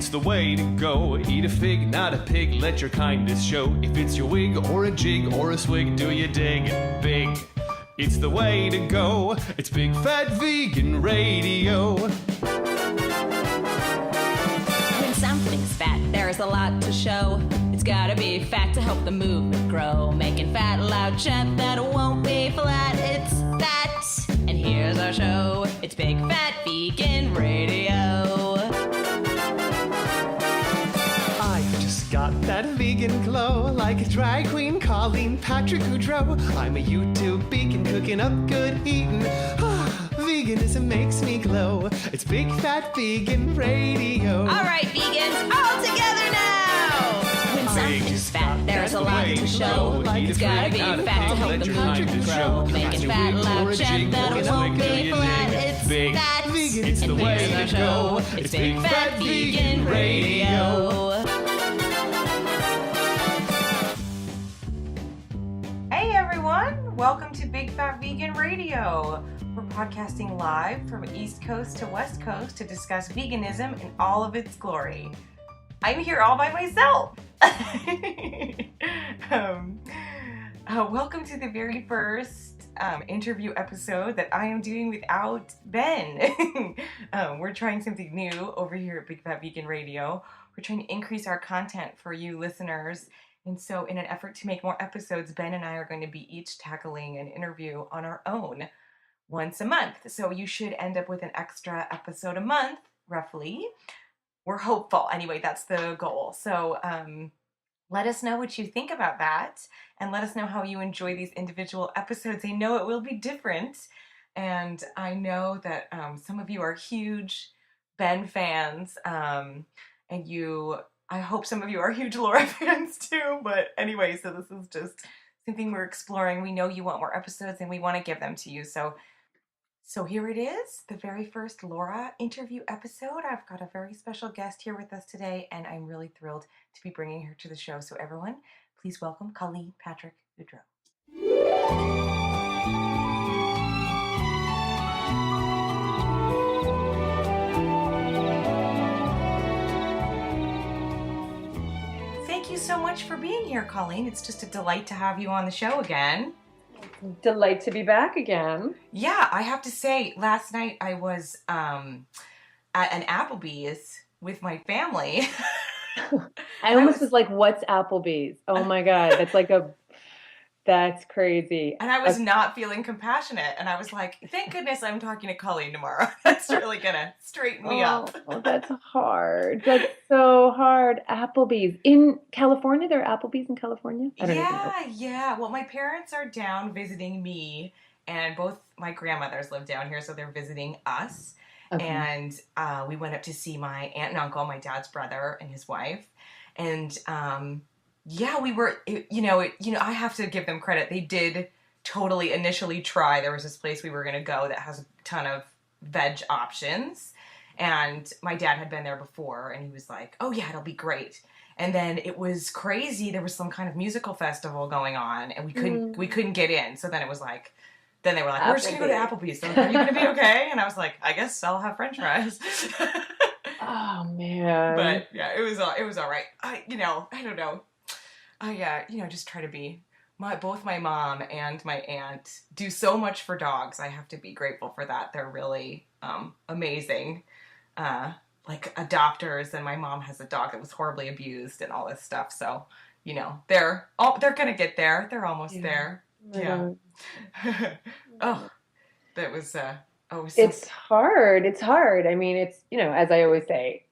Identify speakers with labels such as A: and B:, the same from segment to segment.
A: It's the way to go. Eat a fig, not a pig. Let your kindness show. If it's your wig or a jig or a swig, do you dig? Big. It's the way to go. It's Big Fat Vegan Radio.
B: When something's fat, there's a lot to show. It's gotta be fat to help the movement grow. Making fat loud chat that won't be flat. It's that. And here's our show. It's Big Fat Vegan Radio.
A: Got that vegan glow, like a drag queen, Colleen Patrick Goudreau. I'm a YouTube vegan, cooking up good eating. Veganism makes me glow. It's Big Fat Vegan Radio.
B: All right, vegans, all together now. When something's fat, there's a lot to show. It's gotta be fat to help the movement grow. Making fat loud chat that won't be flat. It's that.
A: It's the way to go.
B: It's Big Fat Vegan Radio.
C: Hey everyone, welcome to Big Fat Vegan Radio. We're podcasting live from East Coast to West Coast to discuss veganism in all of its glory. I'm here all by myself. Welcome to the very first interview episode that I am doing without Ben. We're trying something new over here at Big Fat Vegan Radio. We're trying to increase our content for you listeners. And so in an effort to make more episodes, Ben and I are going to be each tackling an interview on our own once a month. So you should end up with an extra episode a month, roughly. We're hopeful. Anyway, that's the goal. So let us know what you think about that. And let us know how you enjoy these individual episodes. I know it will be different. And I know that some of you are huge Ben fans. I hope some of you are huge Laura fans too, but anyway, so this is just something we're exploring. We know you want more episodes and we want to give them to you. So here it is, the very first Laura interview episode. I've got a very special guest here with us today, and I'm really thrilled to be bringing her to the show. So everyone, please welcome Colleen Patrick Goudreau. Thank you so much for being here, Colleen. It's just a delight to have you on the show again.
D: Delight to be back again.
C: Yeah, I have to say, last night I was at an Applebee's with my family.
D: I almost was like, what's Applebee's? Oh my God, that's crazy.
C: And I was not feeling compassionate. And I was like, thank goodness I'm talking to Colleen tomorrow. That's really going to straighten me up.
D: Oh, that's hard. That's so hard. Applebee's. In California? There are Applebee's in California?
C: Yeah. Well, my parents are down visiting me. And both my grandmothers live down here. So they're visiting us. Okay. And we went up to see my aunt and uncle, my dad's brother and his wife. And yeah, we were, I have to give them credit. They did totally initially try. There was this place we were going to go that has a ton of veg options. And my dad had been there before and he was like, oh yeah, it'll be great. And then it was crazy. There was some kind of musical festival going on and we couldn't get in. So then it was like, then they were like, we're just going to go to Applebee's. So are you going to be okay? And I was like, I guess I'll have French fries.
D: Oh man.
C: But yeah, it was all right. I don't know. I just try to be, both my mom and my aunt do so much for dogs. I have to be grateful for that. They're really amazing, like adopters. And my mom has a dog that was horribly abused and all this stuff. So, they're going to get there. They're almost there. Yeah. Oh, that was,
D: it's hard. It's hard. I mean, it's, as I always say,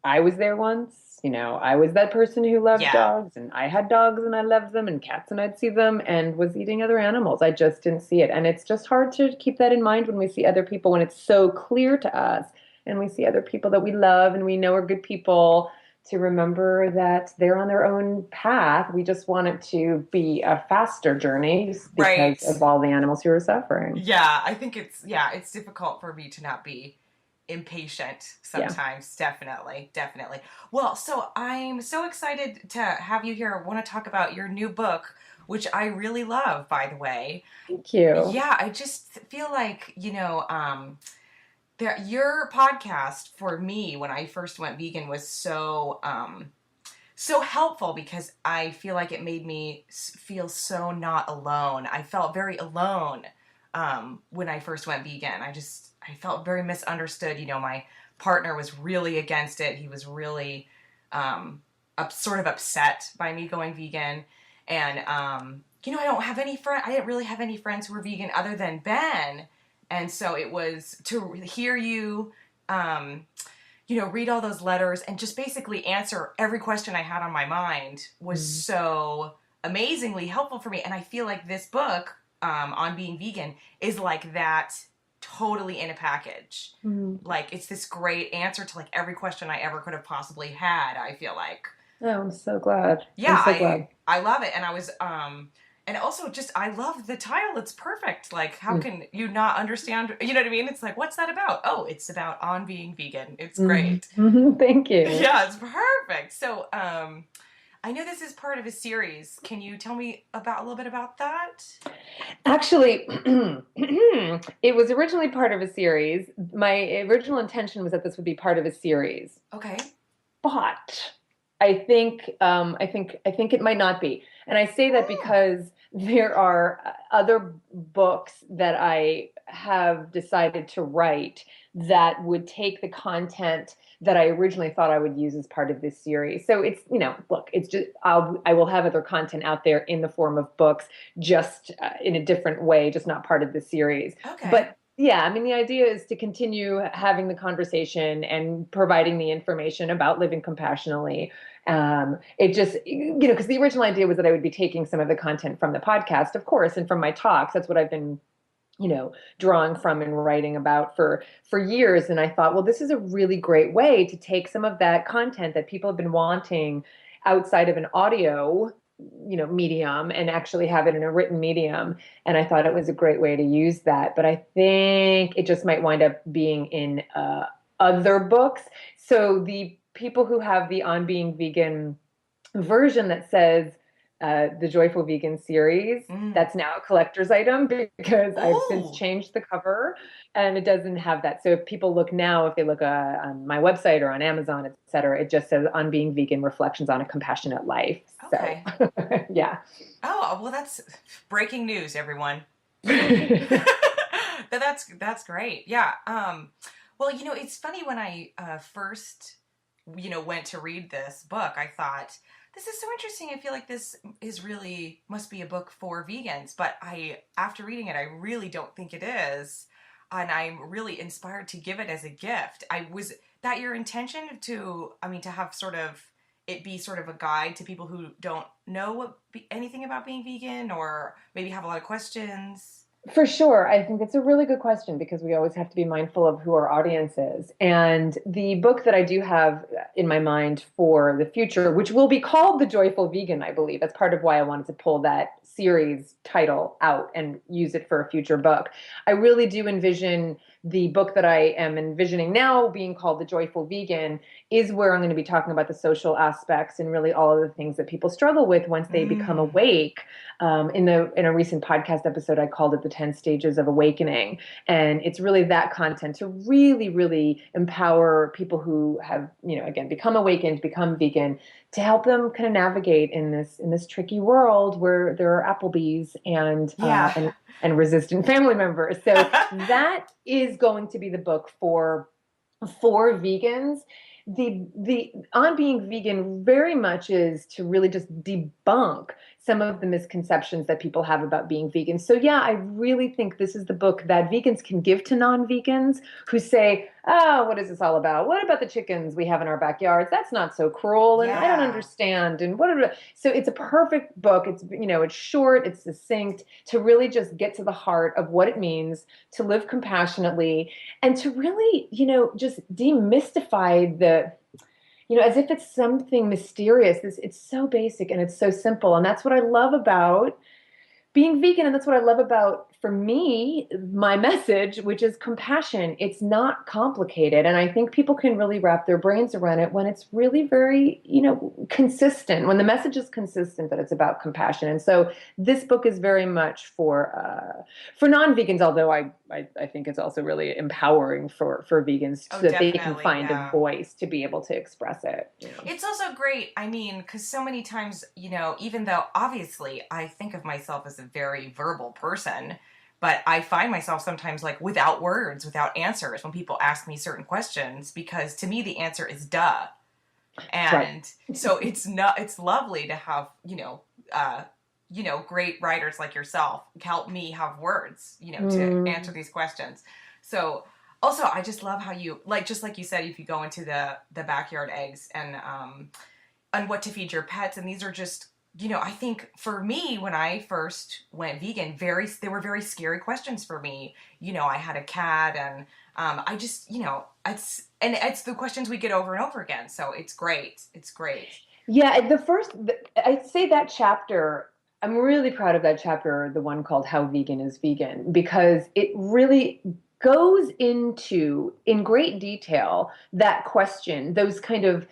D: I was there once. I was that person who loved dogs, and I had dogs and I loved them, and cats and I'd see them, and was eating other animals. I just didn't see it. And it's just hard to keep that in mind when we see other people, when it's so clear to us, and we see other people that we love and we know are good people, to remember that they're on their own path. We just want it to be a faster journey because of all the animals who are suffering.
C: Yeah, I think it's difficult for me to not be impatient sometimes. Yeah. Definitely. Well, so I'm so excited to have you here. I want to talk about your new book, which I really love, by the way.
D: Thank you.
C: Yeah, I just feel like, your podcast for me when I first went vegan was so so helpful because I feel like it made me feel so not alone. I felt very alone when I first went vegan. I felt very misunderstood. You know, my partner was really against it. He was really sort of upset by me going vegan. And, you know, I didn't really have any friends who were vegan other than Ben. And so it was to hear you, you know, read all those letters and just basically answer every question I had on my mind was so amazingly helpful for me. And I feel like this book on being vegan is like that, totally in a package. Like it's this great answer to like every question I ever could have possibly had, I feel like.
D: Oh, I'm so glad.
C: Yeah,
D: I'm so glad.
C: I love it. And I was and also just I love the title. It's perfect. Like how can you not understand, you know what I mean? It's like, what's that about? Oh, it's about on being vegan. It's great.
D: Thank you.
C: Yeah, it's perfect. So I know this is part of a series. Can you tell me a little bit about that?
D: Actually, it was originally part of a series. My original intention was that this would be part of a series.
C: Okay.
D: But I think it might not be. And I say that because there are other books that I have decided to write that would take the content that I originally thought I would use as part of this series. So it's, you know, look, it's just, I will have other content out there in the form of books, just in a different way, just not part of the series.
C: Okay.
D: But yeah, I mean, the idea is to continue having the conversation and providing the information about living compassionately. It just, you know, because the original idea was that I would be taking some of the content from the podcast, of course, and from my talks. That's what I've been, you know, drawing from and writing about for years. And I thought, well, this is a really great way to take some of that content that people have been wanting outside of an audio, you know, medium and actually have it in a written medium. And I thought it was a great way to use that. But I think it just might wind up being in other books. So the people who have the On Being Vegan version that says the Joyful Vegan series, that's now a collector's item because I've since changed the cover and it doesn't have that. So if people look now, if they look on my website or on Amazon, et cetera, it just says On Being Vegan Reflections on a Compassionate Life.
C: Okay.
D: So, yeah.
C: Oh, well, that's breaking news, everyone. That's great. Yeah. Well, you know, it's funny when I first, you know, went to read this book, I thought, this is so interesting. I feel like this must be a book for vegans, but after reading it, I really don't think it is. And I'm really inspired to give it as a gift. Was that your intention to have sort of it be sort of a guide to people who don't know anything about being vegan or maybe have a lot of questions?
D: For sure. I think it's a really good question because we always have to be mindful of who our audience is. And the book that I do have in my mind for the future, which will be called The Joyful Vegan, I believe. That's part of why I wanted to pull that series title out and use it for a future book. I really do envision the book that I am envisioning now being called The Joyful Vegan is where I'm going to be talking about the social aspects and really all of the things that people struggle with once they become awake. In a recent podcast episode, I called it the 10 stages of awakening. And it's really that content to really, really empower people who have, you know, again, become awakened, become vegan, to help them kind of navigate in this tricky world where there are Applebee's and resistant family members. So that is going to be the book for vegans. The On Being Vegan very much is to really just debunk some of the misconceptions that people have about being vegan. So yeah, I really think this is the book that vegans can give to non-vegans who say, oh, what is this all about? What about the chickens we have in our backyards? That's not so cruel. And I don't understand. And so it's a perfect book. It's, you know, it's short, it's succinct to really just get to the heart of what it means to live compassionately and to really, you know, just demystify as if it's something mysterious. It's so basic and it's so simple. And that's what I love about being vegan. And that's what I love about for me, my message, which is compassion, it's not complicated. And I think people can really wrap their brains around it when it's really very, consistent, when the message is consistent that it's about compassion. And so this book is very much for non-vegans, although I think it's also really empowering for vegans so that they can find a voice to be able to express it.
C: It's also great, I mean, because so many times, even though obviously I think of myself as a very verbal person, but I find myself sometimes like without words, without answers when people ask me certain questions, because to me the answer is duh. And so it's lovely to have, great writers like yourself help me have words, to answer these questions. So also, I just love how you, just like you said, if you go into the backyard eggs and what to feed your pets, and these are just, I think for me, when I first went vegan, they were very scary questions for me. I had a cat, and I just, it's the questions we get over and over again. So it's great. It's great.
D: Yeah, I'd say that chapter, I'm really proud of that chapter, the one called How Vegan is Vegan, because it really goes into in great detail that question, those kind of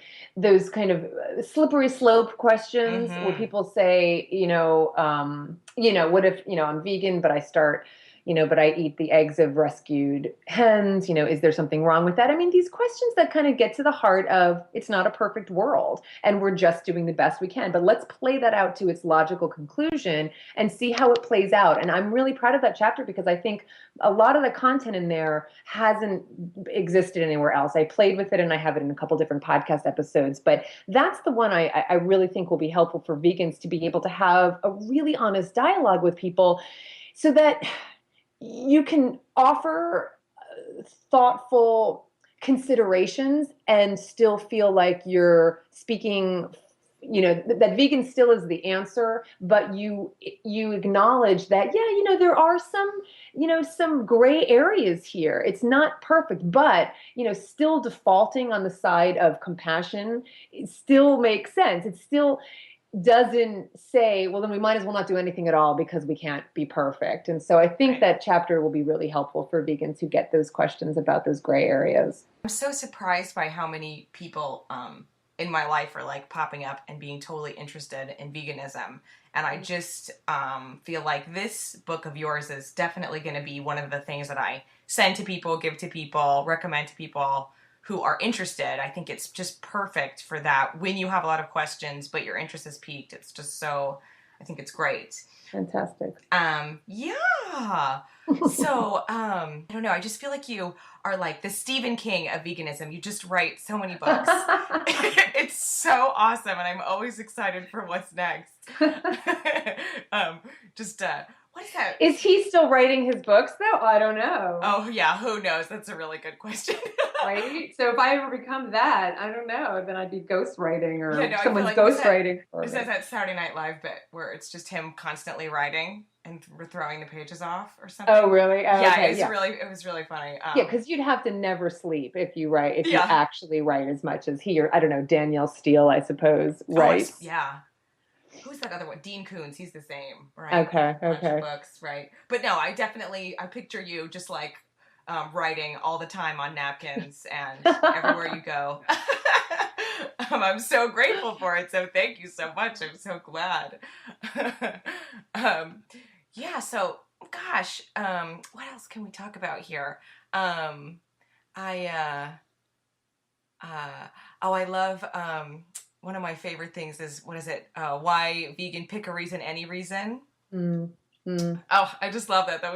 D: slippery slope questions where people say, what if, I'm vegan, but I start, but I eat the eggs of rescued hens, is there something wrong with that? I mean, these questions that kind of get to the heart of it's not a perfect world and we're just doing the best we can, but let's play that out to its logical conclusion and see how it plays out. And I'm really proud of that chapter because I think a lot of the content in there hasn't existed anywhere else. I played with it and I have it in a couple different podcast episodes, but that's the one I really think will be helpful for vegans to be able to have a really honest dialogue with people so that you can offer thoughtful considerations and still feel like you're speaking, that vegan still is the answer, but you acknowledge that, there are some gray areas here. It's not perfect, but, still defaulting on the side of compassion, it still makes sense. It still doesn't say, well, then we might as well not do anything at all because we can't be perfect. And so I think that chapter will be really helpful for vegans who get those questions about those gray areas.
C: I'm so surprised by how many people in my life are like popping up and being totally interested in veganism. And I just feel like this book of yours is definitely going to be one of the things that I send to people, give to people, recommend to people who are interested. I think it's just perfect for that when you have a lot of questions, but your interest is piqued. It's just so, I think it's great.
D: Fantastic.
C: Yeah. So, I don't know. I just feel like you are like the Stephen King of veganism. You just write so many books. It's so awesome. And I'm always excited for what's next. What is that?
D: Is he still writing his books though? I don't know.
C: Oh yeah, who knows? That's a really good question.
D: Right? So if I ever become that, I don't know, then I'd be ghostwriting or someone's
C: like
D: ghostwriting.
C: This is that Saturday Night Live bit where it's just him constantly writing and we're throwing the pages off or something.
D: Oh really? Oh,
C: yeah,
D: okay.
C: It was really funny.
D: Yeah, because you'd have to never sleep if you you actually write as much as he or I don't know, Danielle Steele, I suppose, writes.
C: Yeah. Who's that other one? Dean Koontz. He's the same, right?
D: Okay.
C: Books, right? But no, I picture you just like writing all the time on napkins and everywhere you go. I'm so grateful for it. So thank you so much. I'm so glad. Yeah. So, gosh, what else can we talk about here? I love. One of my favorite things is, what is it? Why vegan? Pick a reason, any reason. Oh, I just love that. I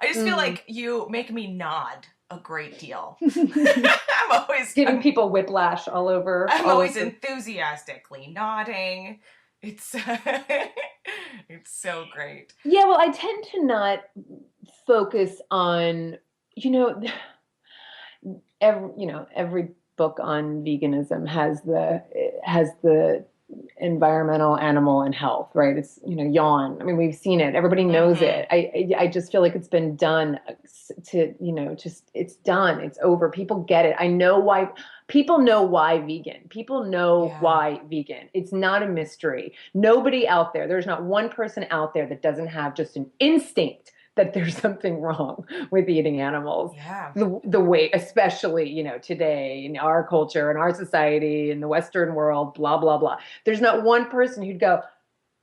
C: just feel like you make me nod a great deal. I'm always
D: giving people whiplash all over.
C: I'm always enthusiastically nodding. It's it's so great.
D: Yeah, well, I tend to not focus on, every book on veganism has the environmental, animal, and health, right? It's, yawn. I mean, we've seen it. Everybody knows it. I just feel like it's been done to, it's done. It's over. People get it. I know why. People know why vegan. People know why vegan. It's not a mystery. Nobody out there, there's not one person out there that doesn't have just an instinct that there's something wrong with eating animals.
C: Yeah.
D: The way, especially, today in our culture, in our society, in the Western world, blah, blah, blah. There's not one person who'd go,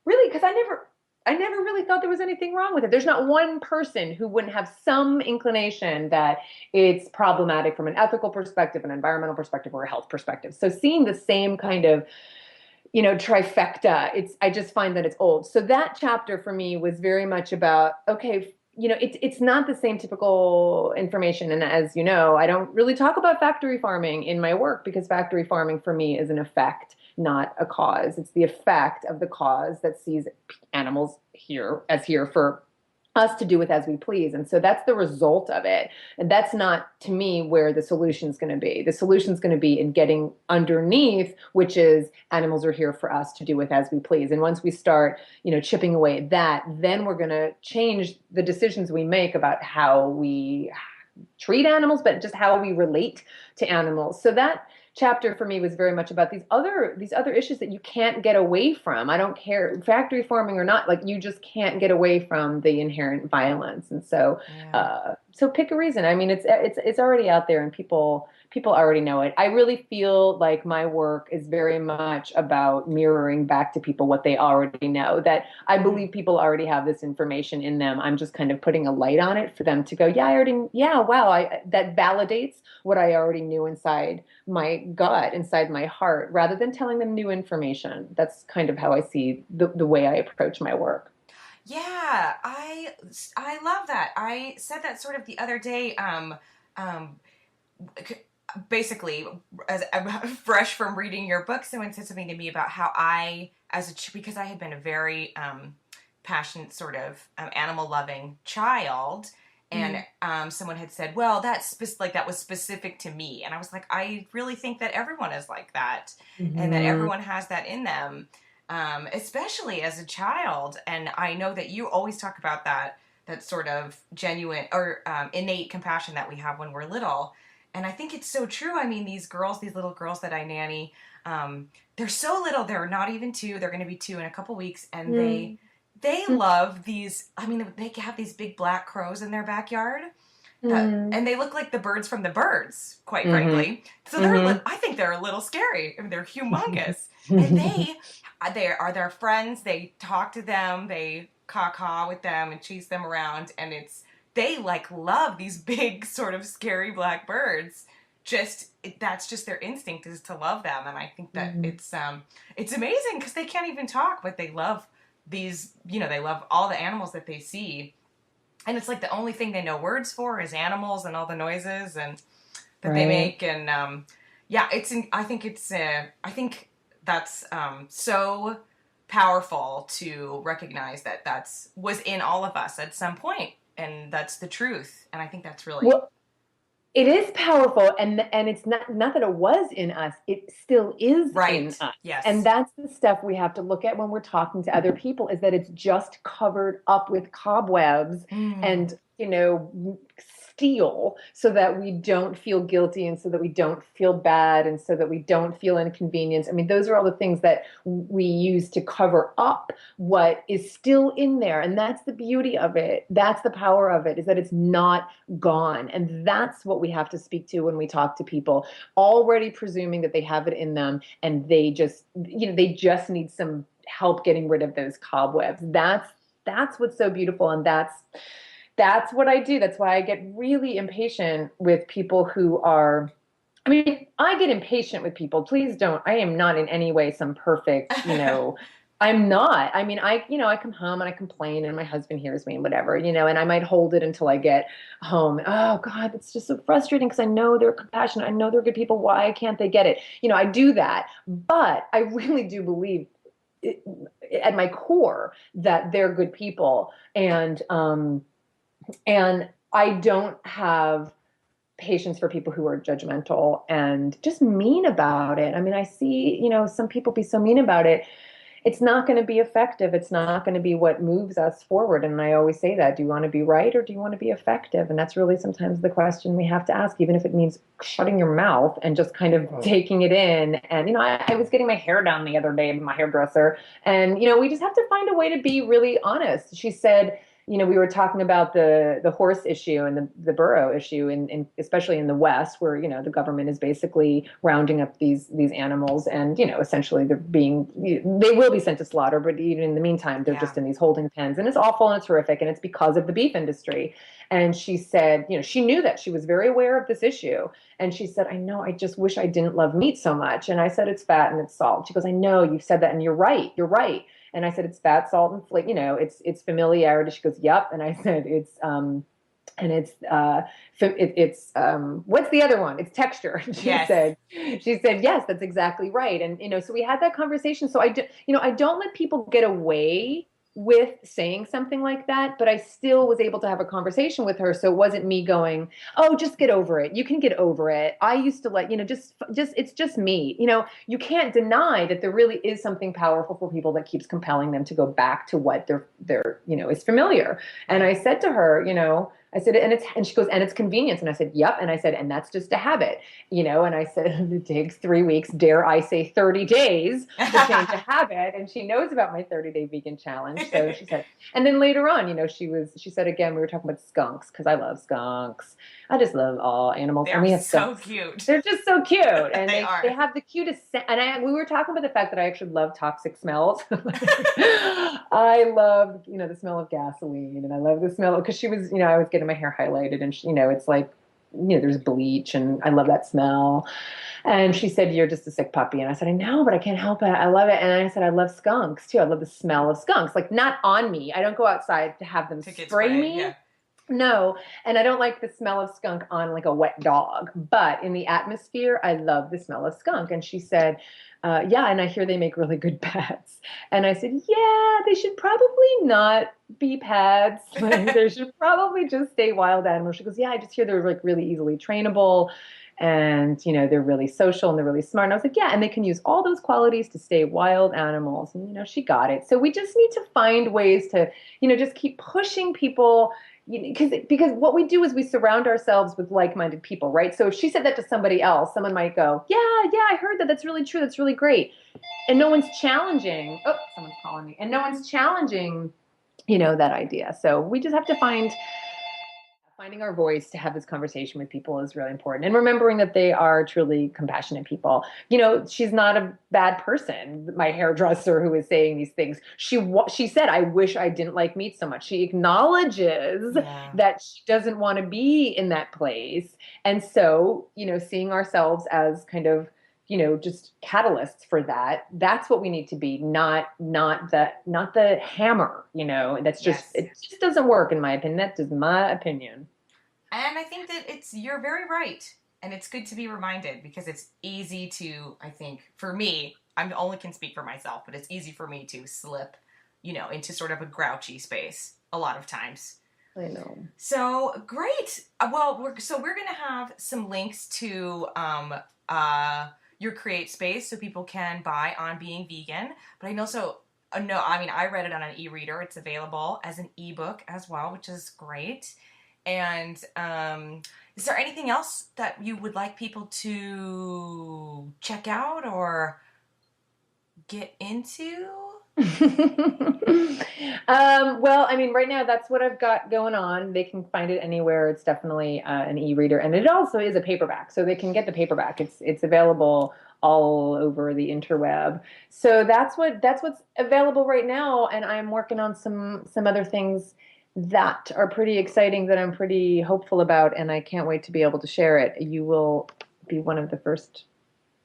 D: really? Because I never really thought there was anything wrong with it. There's not one person who wouldn't have some inclination that it's problematic from an ethical perspective, an environmental perspective, or a health perspective. So seeing the same kind of, trifecta, I just find that it's old. So that chapter for me was very much about, okay, it's not the same typical information. And as you know, I don't really talk about factory farming in my work because factory farming for me is an effect, not a cause. It's the effect of the cause that sees animals here for us to do with as we please. And so that's the result of it. And that's not, to me, where the solution is going to be. The solution is going to be in getting underneath, which is animals are here for us to do with as we please. And once we start, chipping away at that, then we're going to change the decisions we make about how we treat animals, but just how we relate to animals. So that chapter for me was very much about these other issues that you can't get away from. I don't care, factory farming or not, like you just can't get away from the inherent violence. And so, so pick a reason. I mean, it's already out there and people already know it. I really feel like my work is very much about mirroring back to people what they already know, that I believe people already have this information in them. I'm just kind of putting a light on it for them to go, wow, that validates what I already knew inside my gut, inside my heart, rather than telling them new information. That's kind of how I see the way I approach my work.
C: Yeah, I love that. I said that sort of the other day. Basically, as fresh from reading your book, someone said something to me about how because I had been a very passionate sort of animal loving child. And someone had said, well, that was specific to me. And I was like, I really think that everyone is like that. And that everyone has that in them, especially as a child. And I know that you always talk about that sort of genuine or innate compassion that we have when we're little. And I think it's so true. I mean, these little girls that I nanny, they're so little. They're not even 2. They're going to be 2 in a couple weeks. And they love these. I mean, they have these big black crows in their backyard, and they look like the birds from the birds, quite frankly. So I think they're a little scary. I mean, they're humongous, and they are their friends. They talk to them. They caw with them and chase them around, and they love these big sort of scary black birds. That's just their instinct is to love them, and I think that it's amazing because they can't even talk, but they love these, they love all the animals that they see. And it's like the only thing they know words for is animals and all the noises and that they make. And I think that's so powerful to recognize that was in all of us at some point, and that's the truth. And I think that's really
D: it is powerful, and it's not that it was in us, it still is in us.
C: Yes.
D: And that's the stuff we have to look at when we're talking to other people, is that it's just covered up with cobwebs and, steel, so that we don't feel guilty and so that we don't feel bad and so that we don't feel inconvenience. I mean, those are all the things that we use to cover up what is still in there. And that's the beauty of it. That's the power of it, is that it's not gone. And that's what we have to speak to when we talk to people, already presuming that they have it in them and they just need some help getting rid of those cobwebs. That's what's so beautiful. And that's what I do. That's why I get really impatient with people who are, I get impatient with people. Please don't. I am not in any way some perfect, I'm not. I come home and I complain and my husband hears me and whatever, and I might hold it until I get home. Oh God, it's just so frustrating because I know they're compassionate. I know they're good people. Why can't they get it? I do that. But I really do believe at my core that they're good people. And I don't have patience for people who are judgmental and just mean about it. I see, some people be so mean about it. It's not going to be effective. It's not going to be what moves us forward. And I always say that. Do you want to be right or do you want to be effective? And that's really sometimes the question we have to ask, even if it means shutting your mouth and just kind of taking it in. And, I was getting my hair done the other day with my hairdresser. And, we just have to find a way to be really honest. She said, we were talking about the horse issue and the burro issue, especially in the West, where the government is basically rounding up these animals, and essentially they will be sent to slaughter, but even in the meantime, they're just in these holding pens, and it's awful and it's horrific, and it's because of the beef industry. And she said, she knew that, she was very aware of this issue, and she said, I know, I just wish I didn't love meat so much. And I said, it's fat and it's salt. She goes, I know you've said that, and you're right. And I said, it's fat, salt, and it's familiarity. She goes, yep. And I said, what's the other one? It's texture. She said, yes, that's exactly right. And, so we had that conversation. So I don't let people get away with saying something like that, but I still was able to have a conversation with her. So it wasn't me going, oh, just get over it. You can get over it. I used to just it's just me. You can't deny that there really is something powerful for people that keeps compelling them to go back to what they're is familiar. And I said to her, I said, and she goes, and it's convenience. And I said, yep. And I said, and that's just a habit, and I said, it takes 3 weeks, dare I say 30 days to change a habit. And she knows about my 30-day vegan challenge. So she said, and then later on, she said, again, we were talking about skunks, because I love skunks. I just love all animals.
C: They're
D: and we have
C: so
D: skunks.
C: cute.
D: They're just so cute. And
C: they
D: have the cutest scent. And we were talking about the fact that I actually love toxic smells. I love, the smell of gasoline, and I love the smell, because she was, I was getting my hair highlighted, and it's like, there's bleach, and I love that smell. And she said, you're just a sick puppy. And I said, I know, but I can't help it. I love it. And I said, I love skunks too. I love the smell of skunks, like not on me. I don't go outside to have them spray me. Yeah. No. And I don't like the smell of skunk on like a wet dog, but in the atmosphere, I love the smell of skunk. And she said, yeah, and I hear they make really good pads. And I said, yeah, they should probably not be pads. Like, they should probably just stay wild animals. She goes, yeah, I just hear they're like really easily trainable, and they're really social and they're really smart. And I was like, yeah, and they can use all those qualities to stay wild animals. And she got it. So we just need to find ways to just keep pushing people, because what we do is we surround ourselves with like-minded people, right? So if she said that to somebody else, someone might go, yeah, I heard that. That's really true. That's really great. And no one's challenging. Oh, someone's calling me. And no one's challenging, that idea. So we just have to finding our voice to have this conversation with people is really important, and remembering that they are truly compassionate people. She's not a bad person. My hairdresser who is saying these things, she said, I wish I didn't like meat so much. She acknowledges that she doesn't want to be in that place. And so, seeing ourselves as kind of, just catalysts for that. That's what we need to be, not the hammer, that's just, it just doesn't work in my opinion. That's just my opinion.
C: And I think that you're very right. And it's good to be reminded, because it's easy to, I think, for me, I only can speak for myself, but it's easy for me to slip, into sort of a grouchy space a lot of times.
D: I know. So
C: great. Well, we're going to have some links to, your Create space, so people can buy on being vegan. But I read it on an e-reader. It's available as an ebook as well, which is great. And is there anything else that you would like people to check out or get into?
D: Well, right now that's what I've got going on. They can find it anywhere. It's definitely an e-reader, and it also is a paperback, so they can get the paperback. It's available all over the interweb. So that's what's available right now, and I'm working on some other things that are pretty exciting that I'm pretty hopeful about, and I can't wait to be able to share it. You will be one of the first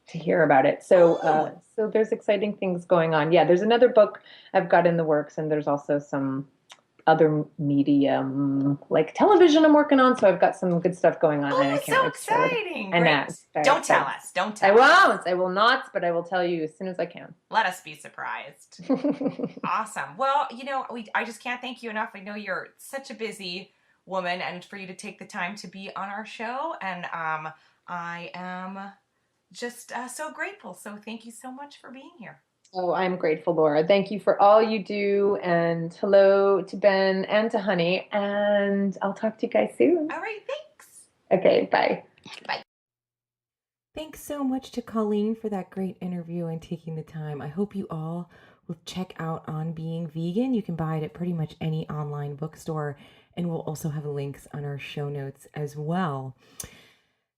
D: to hear about it. So there's exciting things going on. Yeah, there's another book I've got in the works, and there's also some other medium like television I'm working on. So I've got some good stuff going on.
C: Oh,
D: and I can't
C: so
D: wait
C: exciting!
D: And
C: don't tell us. Don't tell
D: us.
C: I
D: won't. I will not, but I will tell you as soon as I can.
C: Let us be surprised. Awesome. Well, I just can't thank you enough. I know you're such a busy woman, and for you to take the time to be on our show, and I am just so grateful. So thank you so much for being here.
D: Oh, I'm grateful, Laura. Thank you for all you do, and hello to Ben and to Honey, and I'll talk to you guys soon.
C: All right, thanks.
D: Okay, bye.
C: Bye.
E: Thanks so much to Colleen for that great interview and taking the time. I hope you all check out On Being Vegan. You can buy it at pretty much any online bookstore, and we'll also have links on our show notes as well.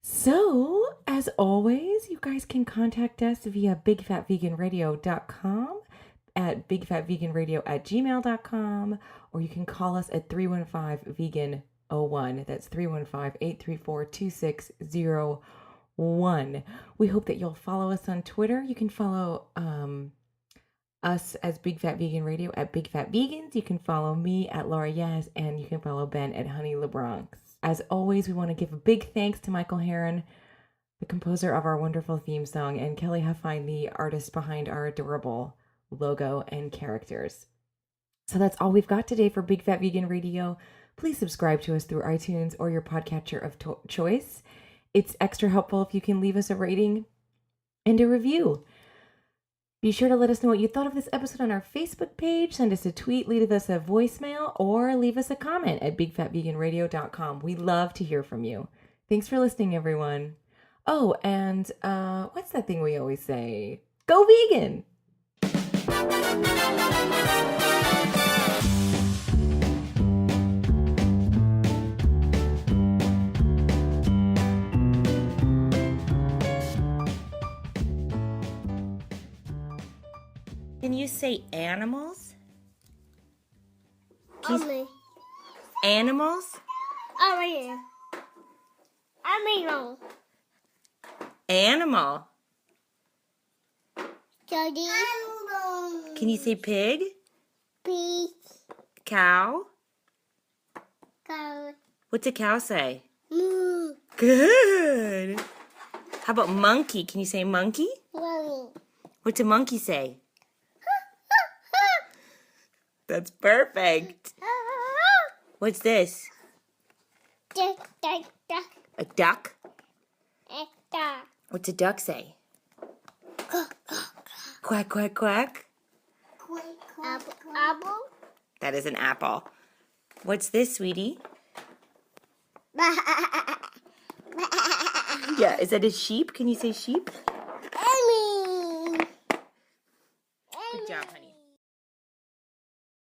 E: So, as always, you guys can contact us via bigfatveganradio.com, at bigfatveganradio@gmail.com, or you can call us at 315-VEGAN-01. That's 315-834-2601. We hope that you'll follow us on Twitter. You can follow us as Big Fat Vegan Radio at Big Fat Vegans. You can follow me at Laura Yaz, and you can follow Ben at Honey LaBronx. As always, we want to give a big thanks to Michael Harren, the composer of our wonderful theme song, and Kelly Huffine, the artist behind our adorable logo and characters. So that's all we've got today for Big Fat Vegan Radio. Please subscribe to us through iTunes or your podcatcher of choice. It's extra helpful if you can leave us a rating and a review. Be sure to let us know what you thought of this episode on our Facebook page. Send us a tweet, leave us a voicemail, or leave us a comment at bigfatveganradio.com. We love to hear from you. Thanks for listening, everyone. Oh, and what's that thing we always say? Go vegan!
B: Can you say animals?
F: Only.
B: Animals?
F: Only. Animal.
B: Animal.
F: Daddy.
B: Can you say pig?
F: Pig.
B: Cow?
F: Cow.
B: What's a cow say?
F: Moo.
B: Good. How about monkey? Can you say monkey?
F: Mommy.
B: What's a monkey say? That's perfect. What's this?
F: Duck, duck, duck.
B: A duck?
F: Duck.
B: What's a duck say? Quack, quack, quack.
F: Apple. Apple.
B: That is an apple. What's this, sweetie? Yeah, is that a sheep? Can you say sheep?
F: Emmy.
B: Good job, honey.